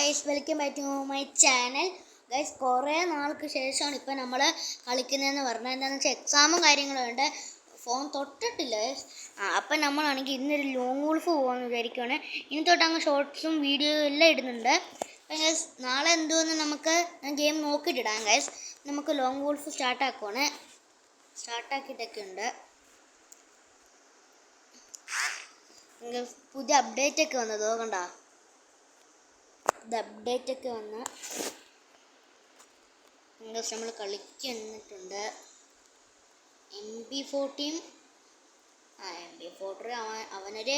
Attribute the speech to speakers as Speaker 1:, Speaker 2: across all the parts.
Speaker 1: Guys, welcome back to my channel. Guys, കുറേ നാൾക്ക് ശേഷമാണ് ഇപ്പം നമ്മൾ കളിക്കുന്നതെന്ന് പറഞ്ഞാൽ എന്താണെന്ന് വെച്ചാൽ എക്സാമും കാര്യങ്ങളും ഉണ്ട്. ഫോൺ തൊട്ടിട്ടില്ല ഗൈസ്. അപ്പം നമ്മളാണെങ്കിൽ ഇന്നൊരു ലോങ് വോൾഫ് പോകാമെന്ന് വിചാരിക്കുകയാണ്. ഇനി തൊട്ട് അങ്ങ് ഷോർട്സും വീഡിയോയും എല്ലാം ഇടുന്നുണ്ട്. അപ്പം ഗൈസ്, നാളെ എന്തുവെന്ന് നമുക്ക് ഗെയിം നോക്കിയിട്ടിടാം ഗൈസ്. നമുക്ക് ലോങ് വോൾഫ് സ്റ്റാർട്ടാക്കുവാണ്. സ്റ്റാർട്ടാക്കിയിട്ടൊക്കെ ഉണ്ട്. പുതിയ അപ്ഡേറ്റ് ഒക്കെ വന്നത് കണ്ടോ? ഇത് അപ്ഡേറ്റ് ഒക്കെ വന്ന് നമ്മൾ കളിക്കുന്നിട്ടുണ്ട്. MP40 MP40 അവനൊരു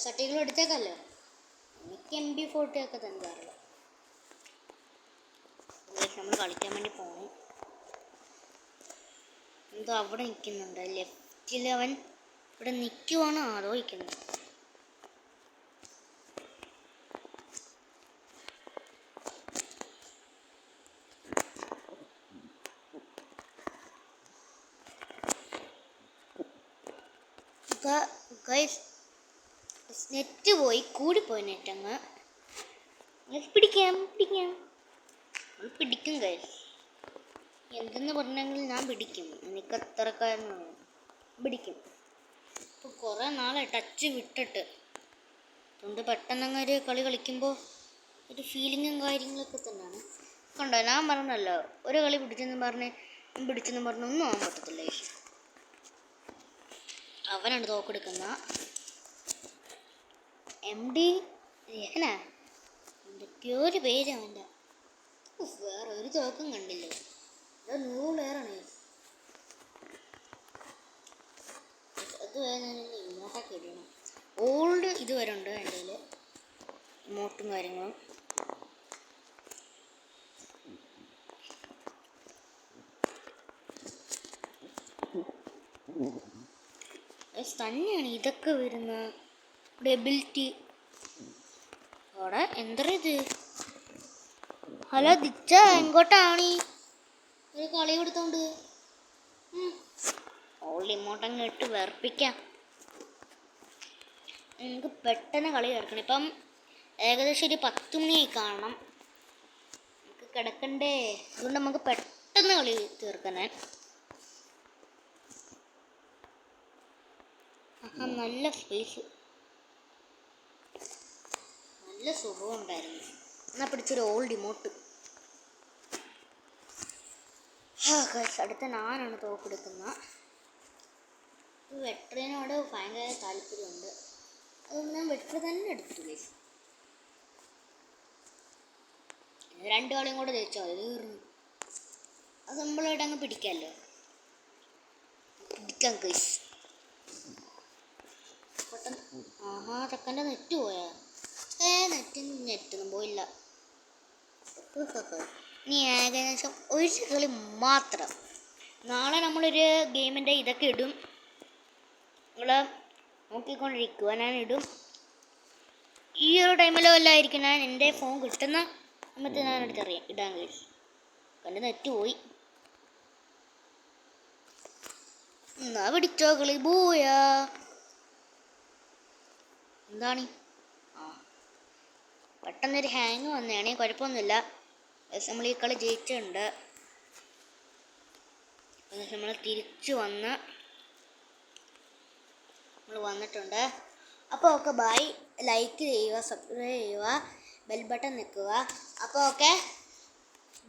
Speaker 1: സർട്ടിഫിക്കറ്റ് എടുത്തേക്കല്ലോ. എനിക്ക് MP40 ഒക്കെ തന്നില്ല. നമ്മൾ കളിക്കാൻ വേണ്ടി പോകണം. എന്തോ അവിടെ നിൽക്കുന്നുണ്ട്. ലെഫ്റ്റിൽ അവൻ ഇവിടെ നിൽക്കുവാണോ അതോ നിൽക്കുന്നത്? ഗൈസ്, നെറ്റ് പോയി, കൂടിപ്പോയി നെറ്റ് അങ്ങ്. പിടിക്കും ഗൈസ്. എന്തെന്ന് പറഞ്ഞെങ്കിൽ ഞാൻ പിടിക്കും. എനിക്ക് അത്രക്കാരന് പിടിക്കും. ഇപ്പോൾ കുറേ നാളെ ടച്ച് വിട്ടിട്ട് അതുകൊണ്ട് പെട്ടെന്നങ്ങൊരു കളി കളിക്കുമ്പോൾ ഒരു ഫീലിങ്ങും കാര്യങ്ങളൊക്കെ തന്നെയാണ്. കണ്ടോ, ഞാൻ പറഞ്ഞല്ലോ ഒരു കളി പിടിച്ചെന്ന് പറഞ്ഞ് ഒന്നും ആവാൻ പറ്റത്തില്ല. അവനാണ് തോക്കെടുക്കുന്ന MD എന്തൊക്കെയോ ഒരു പേര് അവൻ്റെ. വേറെ ഒരു തോക്കും കണ്ടില്ലേ? അത് 100 ലെയറാണ്. അത് ഇമോട്ടൊക്കെ ഇടണം. ഓൾഡ് ഇതുവരെ ഉണ്ട് എൻ്റെ കയ്യിൽ ഇമോട്ടും കാര്യങ്ങളും. തന്നെയാണ് ഇതൊക്കെ വരുന്ന എബിലിറ്റി. അവിടെ എന്താ ഇത്? ഹലോ ദിച്ച, എങ്ങോട്ടാണ് ഒരു കളി കൊടുത്തോണ്ട്? ഓൾഡ് ഇമോട്ടങ്ങ് ഇട്ട് വെറുപ്പിക്കാം. നമുക്ക് പെട്ടെന്ന് കളി തീർക്കണം. ഇപ്പം ഏകദേശം ഒരു 10 മണിയായി കാണണം. നമുക്ക് കിടക്കണ്ടേ? അതുകൊണ്ട് നമുക്ക് പെട്ടെന്ന് കളി തീർക്കാൻ. നല്ല സ്പേസ്, നല്ല സുഖം ഉണ്ടായിരുന്നു. എന്നാൽ പിടിച്ചൊരു ഓൾഡ് ഇമോട്ട്. അടുത്ത ഞാനാണ് തോക്കെടുക്കുന്നത്. വെട്ടറിനോട് ഭയങ്കര താല്പര്യമുണ്ട്. അതുകൊണ്ട് ഞാൻ വെട്ടർ തന്നെ എടുത്തു. 2 കളിയും കൂടെ ജയിച്ചോ തീർന്നു. അത് നമ്മളായിട്ട് അങ്ങ് പിടിക്കാമല്ലോ. പിടിക്കാം ഗൈസ്. ചെക്കൻ്റെ നെറ്റ് പോയാ? നെറ്റൊന്നും പോയില്ല. ഇനി ഏകദേശം ഒരു കളി മാത്രം. നാളെ നമ്മളൊരു ഗെയിമിൻ്റെ ഇതൊക്കെ ഇടും. നിങ്ങൾ നോക്കിക്കൊണ്ടിരിക്കുക. ഞാൻ ഇടും. ഈ ഒരു ടൈമിലോ അല്ലായിരിക്കും ഞാൻ എൻ്റെ ഫോൺ കിട്ടുന്ന സമയത്ത് ഞാൻ എടുത്തറിയാം ഇടാൻ കഴിയും. എൻ്റെ നെറ്റ് പോയി. എന്നാ പിടിച്ചോ കളി പോയാ. എന്താണ്? പെട്ടെന്നൊരു ഹാങ് വന്നതാണ്. കുഴപ്പമൊന്നുമില്ല. നമ്മൾ ഈ കളി ജയിച്ചിട്ടുണ്ട്. നമ്മൾ തിരിച്ചു വന്നിട്ടുണ്ട്. അപ്പോൾ ഓക്കെ, ബൈ. ലൈക്ക് ചെയ്യുക, സബ്സ്ക്രൈബ് ചെയ്യുക, ബെൽ ബട്ടൺ നിൽക്കുക. അപ്പോൾ ഓക്കെ,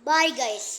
Speaker 1: ബൈ ഗൈസ്.